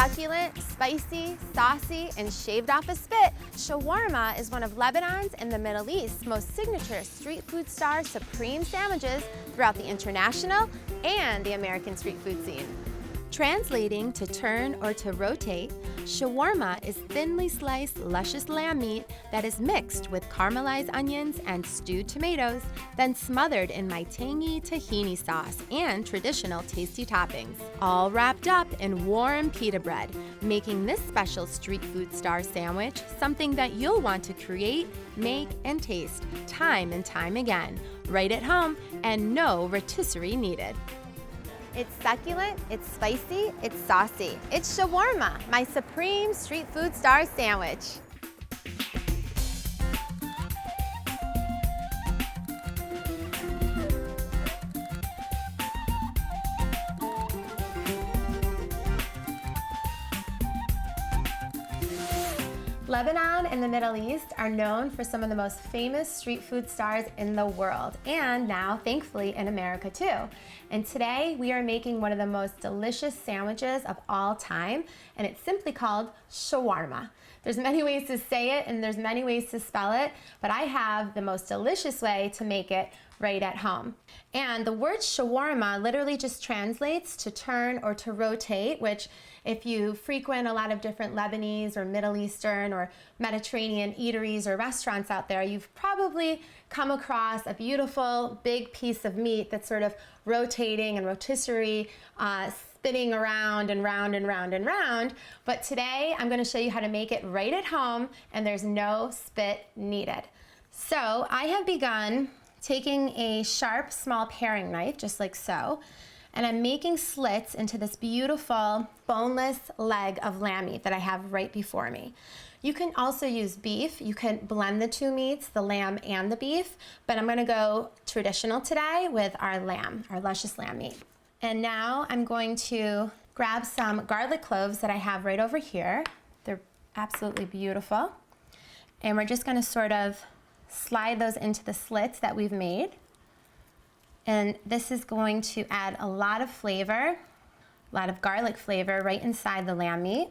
Succulent, spicy, saucy, and shaved off a spit, shawarma is one of Lebanon's and the Middle East's most signature street food star supreme sandwiches throughout the international and the American street food scene. Translating to turn or to rotate, shawarma is thinly sliced, luscious lamb meat that is mixed with caramelized onions and stewed tomatoes, then smothered in my tangy tahini sauce and traditional tasty toppings, all wrapped up in warm pita bread, making this special street food star sandwich something that you'll want to create, make, and taste time and time again, right at home, and no rotisserie needed. It's succulent, it's spicy, it's saucy. It's shawarma, my supreme street food star sandwich. Lebanon and the Middle East are known for some of the most famous street food stars in the world, and now, thankfully, in America too. And today, we are making one of the most delicious sandwiches of all time, and it's simply called shawarma. There's many ways to say it, and there's many ways to spell it, but I have the most delicious way to make it right at home. And the word shawarma literally just translates to turn or to rotate, which if you frequent a lot of different Lebanese or Middle Eastern or Mediterranean eateries or restaurants out there, you've probably come across a beautiful big piece of meat that's sort of rotating and rotisserie, spinning around and round and round and round. But today I'm going to show you how to make it right at home, and there's no spit needed. So I have begun taking a sharp small paring knife, just like so, and I'm making slits into this beautiful boneless leg of lamb meat that I have right before me. You can also use beef. You can blend the two meats, the lamb and the beef, but I'm going to go traditional today with our lamb, our luscious lamb meat. And now I'm going to grab some garlic cloves that I have right over here. They're absolutely beautiful. And we're just going to sort of slide those into the slits that we've made. And this is going to add a lot of flavor, a lot of garlic flavor right inside the lamb meat.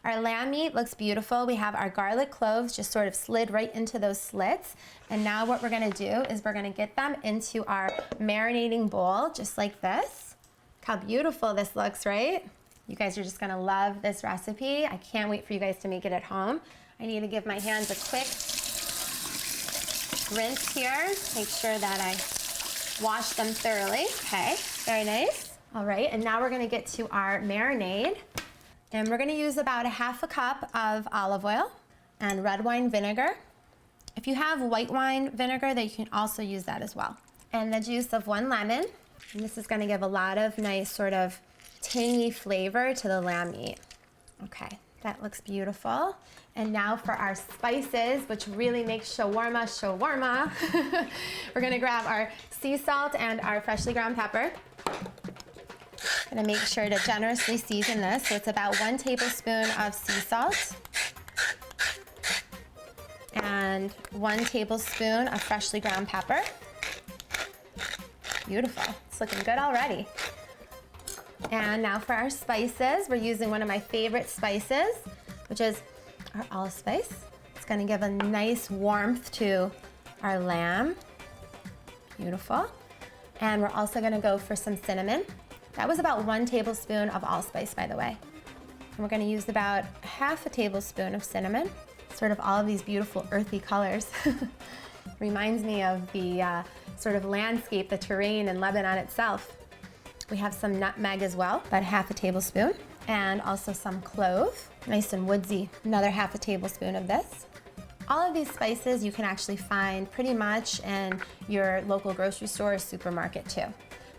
Our lamb meat looks beautiful. We have our garlic cloves just sort of slid right into those slits. And now what we're gonna do is we're gonna get them into our marinating bowl, just like this. Look how beautiful this looks, right? You guys are just gonna love this recipe. I can't wait for you guys to make it at home. I need to give my hands a quick rinse here. Make sure that I wash them thoroughly. Okay, very nice. All right, and now we're gonna get to our marinade. And we're gonna use about a half a cup of olive oil and red wine vinegar. If you have white wine vinegar, then you can also use that as well. And the juice of 1 lemon. And this is gonna give a lot of nice sort of tangy flavor to the lamb meat. Okay, that looks beautiful. And now for our spices, which really makes shawarma shawarma. We're gonna grab our sea salt and our freshly ground pepper. Gonna make sure to generously season this. So it's about 1 tablespoon of sea salt and 1 tablespoon of freshly ground pepper. Beautiful, it's looking good already. And now for our spices, we're using one of my favorite spices, which is our allspice. It's gonna give a nice warmth to our lamb. Beautiful. And we're also gonna go for some cinnamon. That was about 1 tablespoon of allspice, by the way. And we're gonna use about half a tablespoon of cinnamon. Sort of all of these beautiful earthy colors. Reminds me of the sort of landscape, the terrain in Lebanon itself. We have some nutmeg as well, about half a tablespoon. And also some clove, nice and woodsy, another half a tablespoon of this. All of these spices you can actually find pretty much in your local grocery store or supermarket too.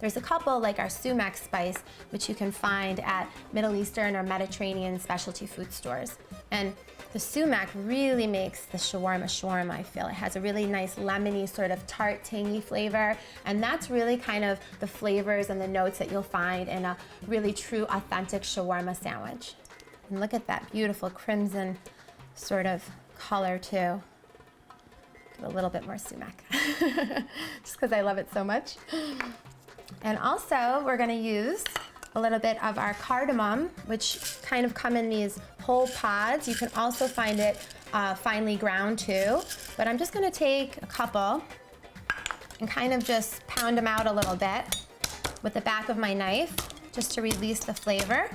There's a couple like our sumac spice, which you can find at Middle Eastern or Mediterranean specialty food stores. And the sumac really makes the shawarma, I feel. It has a really nice lemony sort of tart, tangy flavor, and that's really kind of the flavors and the notes that you'll find in a really true, authentic shawarma sandwich. And look at that beautiful crimson sort of color too. Give a little bit more sumac, just because I love it so much. And also, we're gonna use a little bit of our cardamom, which kind of come in these whole pods. You can also find it finely ground too, but I'm just gonna take a couple and kind of just pound them out a little bit with the back of my knife, just to release the flavor.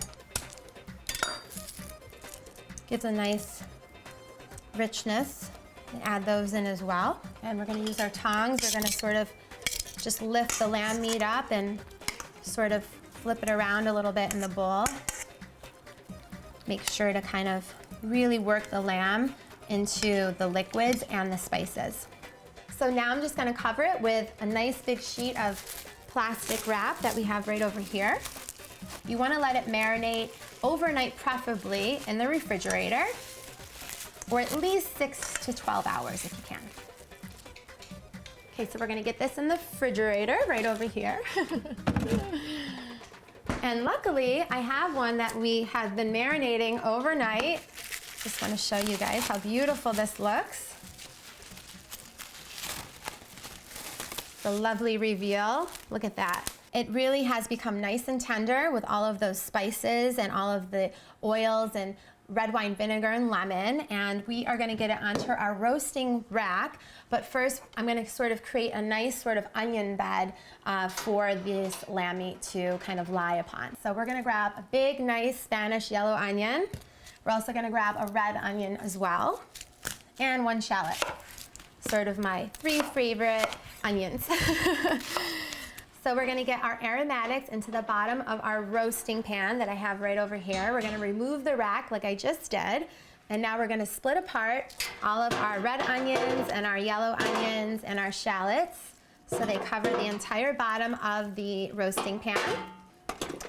Gives a nice richness. Add those in as well. And we're gonna use our tongs. We're gonna sort of just lift the lamb meat up and sort of flip it around a little bit in the bowl. Make sure to kind of really work the lamb into the liquids and the spices. So now I'm just gonna cover it with a nice big sheet of plastic wrap that we have right over here. You wanna let it marinate overnight, preferably in the refrigerator, or at least 6 to 12 hours if you can. Okay, so we're gonna get this in the refrigerator right over here. And luckily, I have one that we have been marinating overnight. Just wanna show you guys how beautiful this looks. The lovely reveal, look at that. It really has become nice and tender with all of those spices and all of the oils and red wine vinegar and lemon, and we are gonna get it onto our roasting rack. But first, I'm gonna sort of create a nice sort of onion bed for this lamb meat to kind of lie upon. So we're gonna grab a big, nice Spanish yellow onion. We're also gonna grab a red onion as well, and 1 shallot. Sort of my 3 favorite onions. So we're gonna get our aromatics into the bottom of our roasting pan that I have right over here. We're gonna remove the rack like I just did. And now we're gonna split apart all of our red onions and our yellow onions and our shallots so they cover the entire bottom of the roasting pan.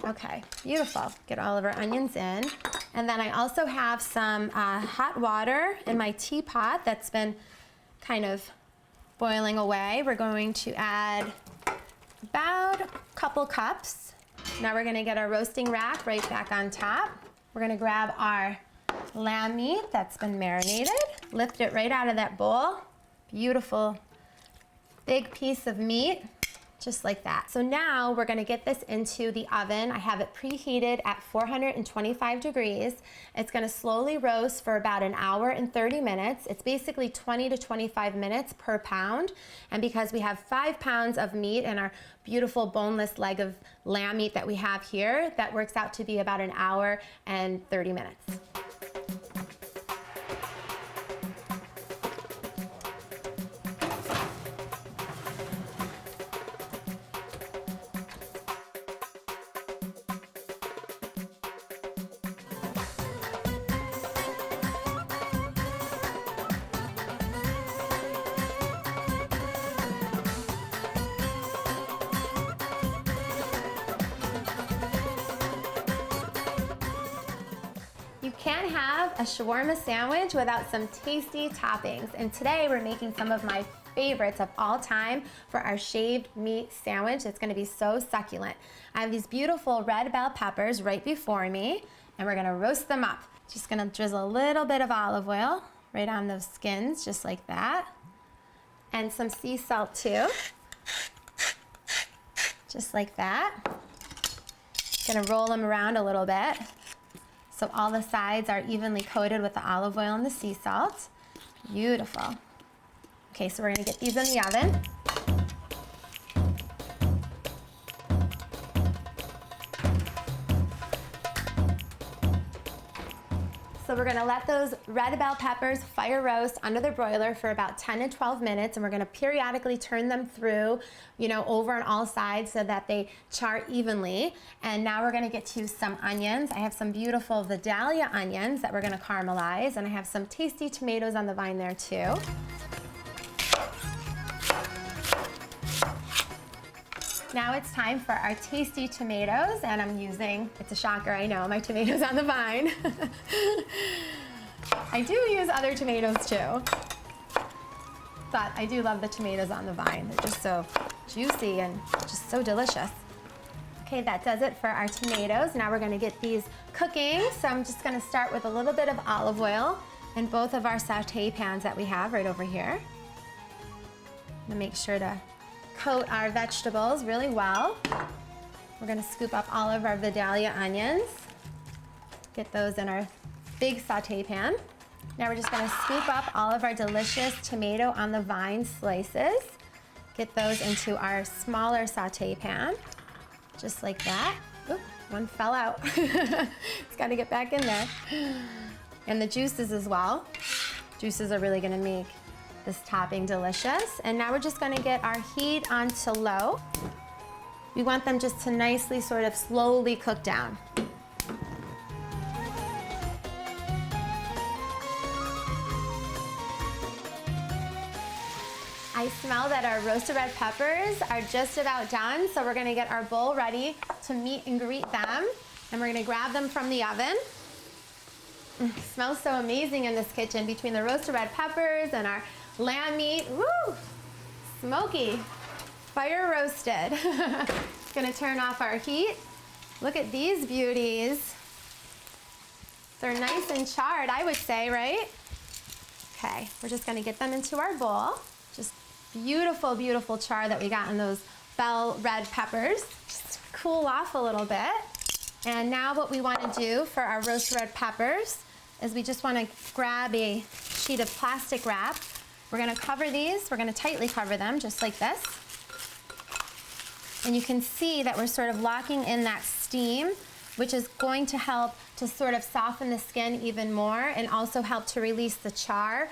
Okay, beautiful. Get all of our onions in. And then I also have some hot water in my teapot that's been kind of boiling away. We're going to add about a couple cups. Now we're gonna get our roasting rack right back on top. We're gonna grab our lamb meat that's been marinated, lift it right out of that bowl. Beautiful, big piece of meat, just like that. So now we're gonna get this into the oven. I have it preheated at 425 degrees. It's gonna slowly roast for about 1 hour and 30 minutes. It's basically 20 to 25 minutes per pound. And because we have 5 pounds of meat in our beautiful boneless leg of lamb meat that we have here, that works out to be about 1 hour and 30 minutes. You can't have a shawarma sandwich without some tasty toppings. And today we're making some of my favorites of all time for our shaved meat sandwich. It's gonna be so succulent. I have these beautiful red bell peppers right before me, and we're gonna roast them up. Just gonna drizzle a little bit of olive oil right on those skins, just like that. And some sea salt too, just like that. Gonna roll them around a little bit so all the sides are evenly coated with the olive oil and the sea salt. Beautiful. Okay, so we're gonna get these in the oven. So we're gonna let those red bell peppers fire roast under the broiler for about 10 to 12 minutes, and we're gonna periodically turn them through, over on all sides so that they char evenly. And now we're gonna get to some onions. I have some beautiful Vidalia onions that we're gonna caramelize, and I have some tasty tomatoes on the vine there too. Now it's time for our tasty tomatoes, and I'm using, it's a shocker, I know, my tomatoes on the vine. I do use other tomatoes too, but I do love the tomatoes on the vine. They're just so juicy and just so delicious. Okay, that does it for our tomatoes. Now we're gonna get these cooking. So I'm just gonna start with a little bit of olive oil in both of our saute pans that we have right over here. I'm gonna make sure to coat our vegetables really well. We're gonna scoop up all of our Vidalia onions. Get those in our big saute pan. Now we're just gonna scoop up all of our delicious tomato on the vine slices. Get those into our smaller saute pan, just like that. Oop, one fell out. It's gotta get back in there. And the juices as well. Juices are really gonna make this topping delicious. And now we're just gonna get our heat onto low. We want them just to nicely sort of slowly cook down. I smell that our roasted red peppers are just about done, so we're gonna get our bowl ready to meet and greet them, and we're gonna grab them from the oven. It smells so amazing in this kitchen between the roasted red peppers and our lamb meat. Woo! Smoky, fire roasted. Gonna turn off our heat. Look at these beauties. They're nice and charred, I would say, right? Okay, we're just gonna get them into our bowl. Just beautiful, beautiful char that we got in those bell red peppers. Just cool off a little bit. And now what we wanna do for our roasted red peppers is we just wanna grab a sheet of plastic wrap. We're gonna cover these, we're gonna tightly cover them just like this. And you can see that we're sort of locking in that steam, which is going to help to sort of soften the skin even more and also help to release the char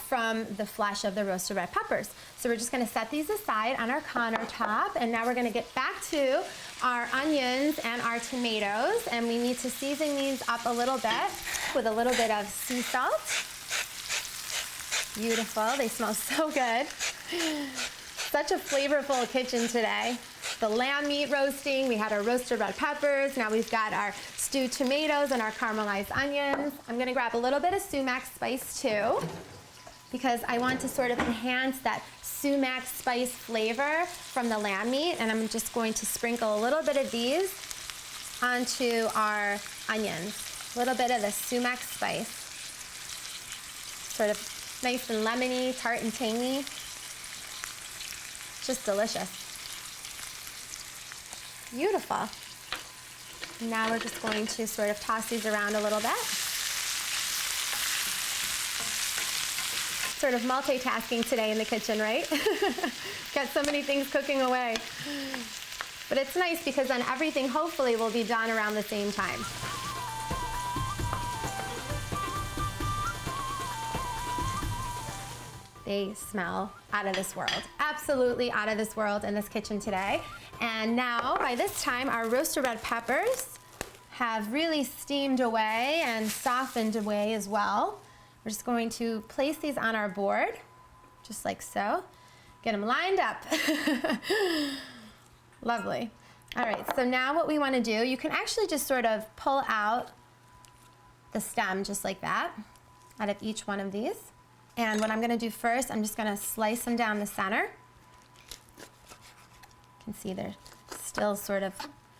from the flesh of the roasted red peppers. So we're just gonna set these aside on our countertop, and now we're gonna get back to our onions and our tomatoes, and we need to season these up a little bit with a little bit of sea salt. Beautiful, they smell so good. Such a flavorful kitchen today. The lamb meat roasting, we had our roasted red peppers, now we've got our stewed tomatoes and our caramelized onions. I'm gonna grab a little bit of sumac spice too, because I want to sort of enhance that sumac spice flavor from the lamb meat, and I'm just going to sprinkle a little bit of these onto our onions. A little bit of the sumac spice. Sort of nice and lemony, tart and tangy. Just delicious. Beautiful. Now we're just going to sort of toss these around a little bit. Sort of multitasking today in the kitchen, right? Got so many things cooking away. But it's nice because then everything hopefully will be done around the same time. They smell out of this world. Absolutely out of this world in this kitchen today. And now, by this time, our roasted red peppers have really steamed away and softened away as well. We're just going to place these on our board, just like so. Get them lined up. Lovely. All right, so now what we want to do, you can actually just sort of pull out the stem just like that out of each one of these. And what I'm gonna do first, I'm just gonna slice them down the center. You can see they're still sort of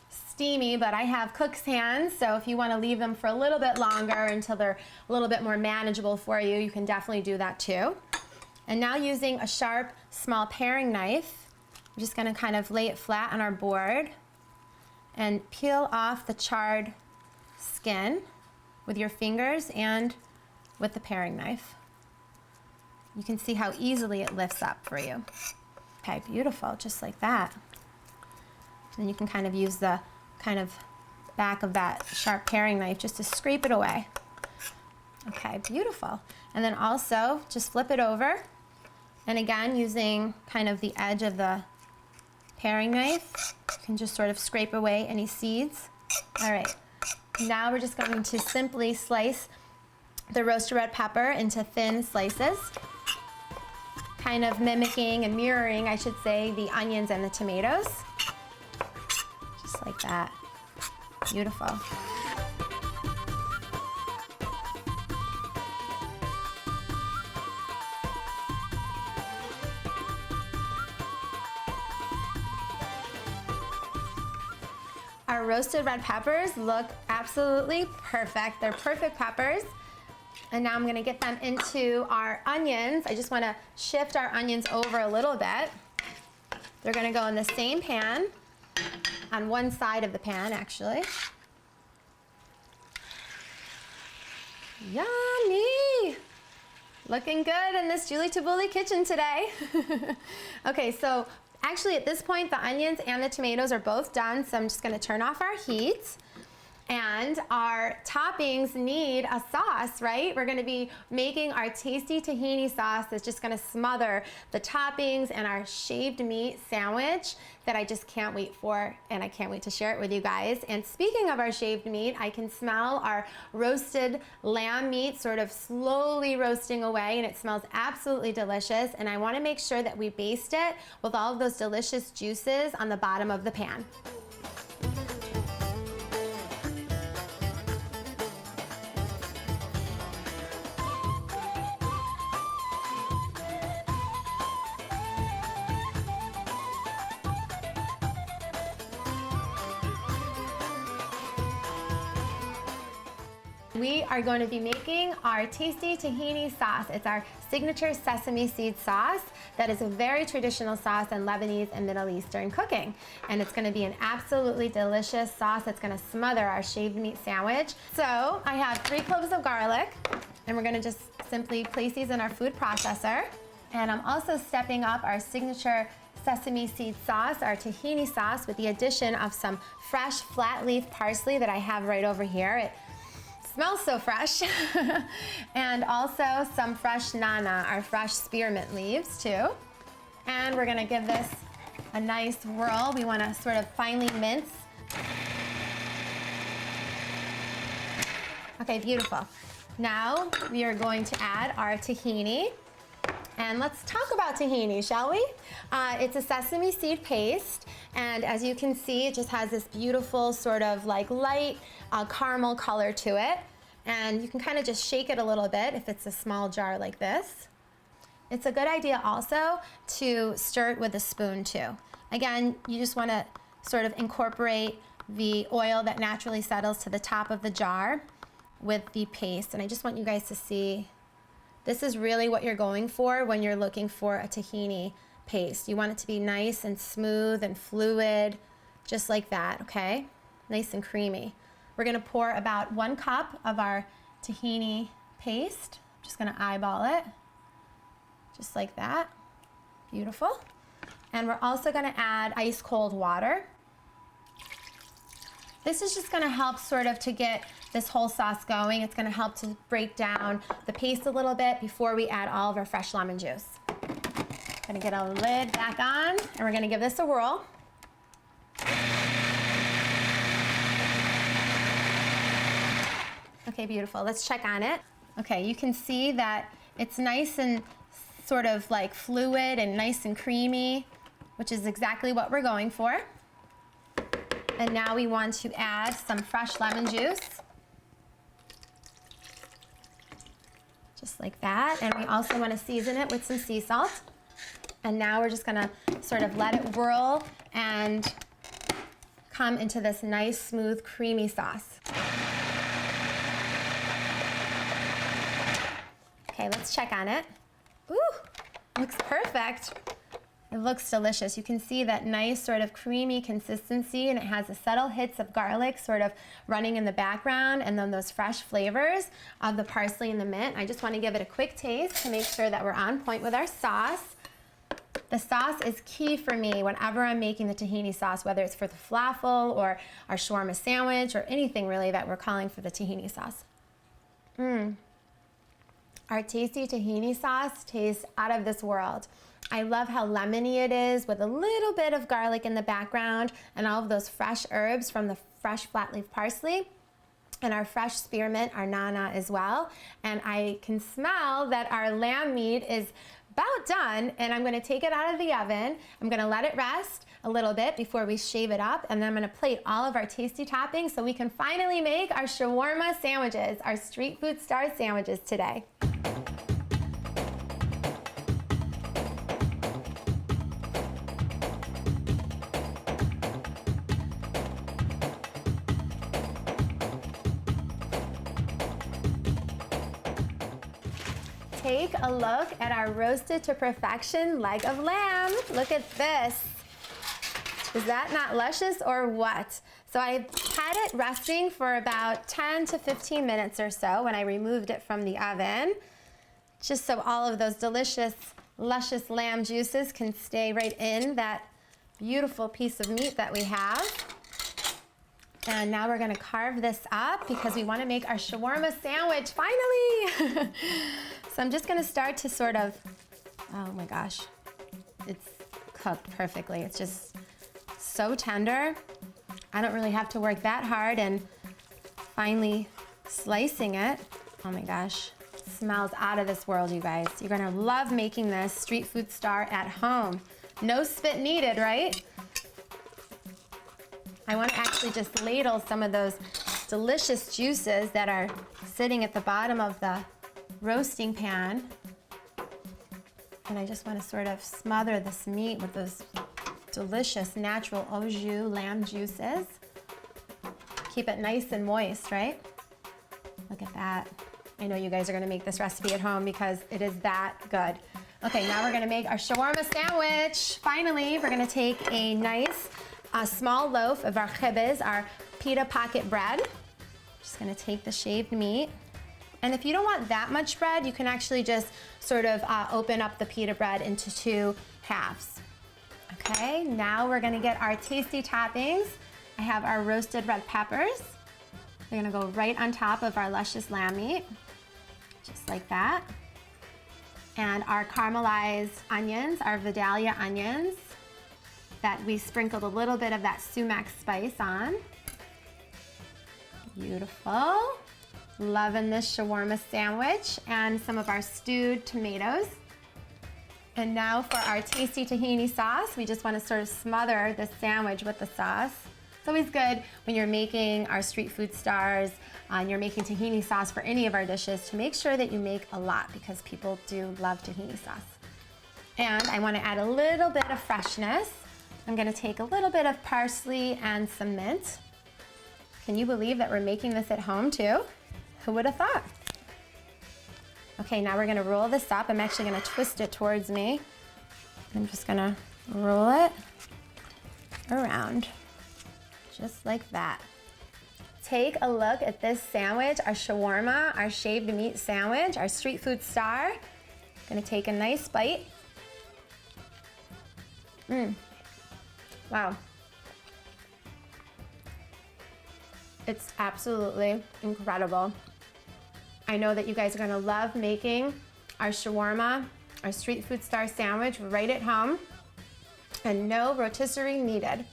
steamy, but I have cook's hands, so if you wanna leave them for a little bit longer until they're a little bit more manageable for you, you can definitely do that too. And now using a sharp, small paring knife, I'm just gonna kind of lay it flat on our board and peel off the charred skin with your fingers and with the paring knife. You can see how easily it lifts up for you. Okay, beautiful, just like that. And you can kind of use the kind of back of that sharp paring knife just to scrape it away. Okay, beautiful. And then also just flip it over. And again, using kind of the edge of the paring knife, you can just sort of scrape away any seeds. All right, now we're just going to simply slice the roasted red pepper into thin slices, kind of mimicking and mirroring, I should say, the onions and the tomatoes. Just like that. Beautiful. Our roasted red peppers look absolutely perfect. They're perfect peppers. And now I'm gonna get them into our onions. I just wanna shift our onions over a little bit. They're gonna go in the same pan on one side of the pan, actually. Yummy! Looking good in this Julie Taboulie kitchen today. Okay, so actually at this point, the onions and the tomatoes are both done, so I'm just gonna turn off our heat. And our toppings need a sauce, right? We're gonna be making our tasty tahini sauce that's just gonna smother the toppings and our shaved meat sandwich that I just can't wait for, and I can't wait to share it with you guys. And speaking of our shaved meat, I can smell our roasted lamb meat sort of slowly roasting away, and it smells absolutely delicious. And I wanna make sure that we baste it with all of those delicious juices on the bottom of the pan. We are going to be making our tasty tahini sauce. It's our signature sesame seed sauce that is a very traditional sauce in Lebanese and Middle Eastern cooking. And it's going to be an absolutely delicious sauce that's going to smother our shaved meat sandwich. So I have 3 cloves of garlic, and we're going to just simply place these in our food processor. And I'm also stepping up our signature sesame seed sauce, our tahini sauce, with the addition of some fresh flat leaf parsley that I have right over here. It smells so fresh. And also some fresh nana, our fresh spearmint leaves too. And we're gonna give this a nice whirl. We wanna sort of finely mince. Okay, beautiful. Now we are going to add our tahini. And let's talk about tahini, shall we? It's a sesame seed paste, and as you can see, it just has this beautiful sort of like light caramel color to it. And you can kind of just shake it a little bit if it's a small jar like this. It's a good idea also to stir it with a spoon too. Again, you just want to sort of incorporate the oil that naturally settles to the top of the jar with the paste. And I just want you guys to see, this is really what you're going for when you're looking for a tahini paste. You want it to be nice and smooth and fluid, just like that, okay? Nice and creamy. We're gonna pour about 1 cup of our tahini paste. I'm just gonna eyeball it, just like that. Beautiful. And we're also gonna add ice cold water. This is just gonna help sort of to get this whole sauce going. It's gonna help to break down the paste a little bit before we add all of our fresh lemon juice. Gonna get a lid back on, and we're gonna give this a whirl. Okay, beautiful. Let's check on it. Okay, you can see that it's nice and sort of like fluid and nice and creamy, which is exactly what we're going for. And now we want to add some fresh lemon juice. Just like that. And we also want to season it with some sea salt. And now we're just gonna sort of let it whirl and come into this nice, smooth, creamy sauce. Okay, let's check on it. Ooh, looks perfect. It looks delicious. You can see that nice sort of creamy consistency, and it has the subtle hits of garlic sort of running in the background, and then those fresh flavors of the parsley and the mint. I just want to give it a quick taste to make sure that we're on point with our sauce. The sauce is key for me whenever I'm making the tahini sauce, whether it's for the falafel or our shawarma sandwich or anything really that we're calling for the tahini sauce. Our tasty tahini sauce tastes out of this world. I love how lemony it is with a little bit of garlic in the background and all of those fresh herbs from the fresh flat leaf parsley and our fresh spearmint, our nana as well. And I can smell that our lamb meat is about done, and I'm gonna take it out of the oven. I'm gonna let it rest a little bit before we shave it up, and then I'm gonna plate all of our tasty toppings so we can finally make our shawarma sandwiches, our street food star sandwiches today. Take a look at our roasted to perfection leg of lamb. Look at this. Is that not luscious or what? So I had it resting for about 10 to 15 minutes or so when I removed it from the oven, just so all of those delicious, luscious lamb juices can stay right in that beautiful piece of meat that we have. And now we're gonna carve this up because we wanna make our shawarma sandwich, finally! So I'm just gonna start to sort of, oh my gosh, it's cooked perfectly. It's just so tender. I don't really have to work that hard, and finally slicing it, oh my gosh, smells out of this world, you guys. You're gonna love making this street food star at home. No spit needed, right? I want to actually just ladle some of those delicious juices that are sitting at the bottom of the roasting pan. And I just want to sort of smother this meat with those delicious natural au jus lamb juices. Keep it nice and moist, right? Look at that. I know you guys are going to make this recipe at home because it is that good. Okay, now we're going to make our shawarma sandwich. Finally, we're going to take a nice small loaf of our khibz, our pita pocket bread. Just gonna take the shaved meat. And if you don't want that much bread, you can actually just sort of open up the pita bread into 2 halves. Okay, now we're gonna get our tasty toppings. I have our roasted red peppers. They're gonna go right on top of our luscious lamb meat, just like that. And our caramelized onions, our Vidalia onions, that we sprinkled a little bit of that sumac spice on. Beautiful. Loving this shawarma sandwich, and some of our stewed tomatoes. And now for our tasty tahini sauce, we just want to sort of smother this sandwich with the sauce. It's always good when you're making our street food stars and you're making tahini sauce for any of our dishes to make sure that you make a lot, because people do love tahini sauce. And I want to add a little bit of freshness. I'm gonna take a little bit of parsley and some mint. Can you believe that we're making this at home too? Who would have thought? Okay, now we're gonna roll this up. I'm actually gonna twist it towards me. I'm just gonna roll it around, just like that. Take a look at this sandwich, our shawarma, our shaved meat sandwich, our street food star. Gonna take a nice bite. Wow. It's absolutely incredible. I know that you guys are gonna love making our shawarma, our street food star sandwich right at home, and no rotisserie needed.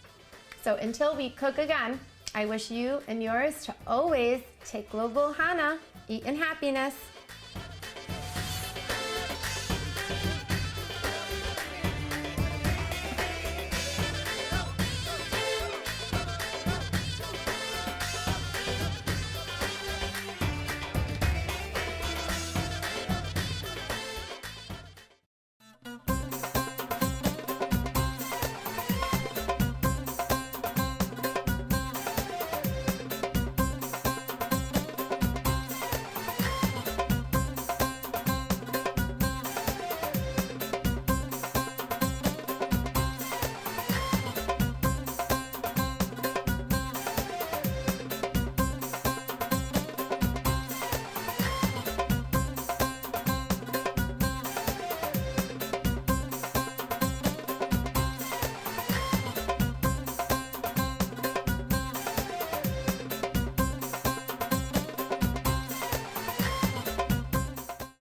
So until we cook again, I wish you and yours to always take global hana, eat in happiness.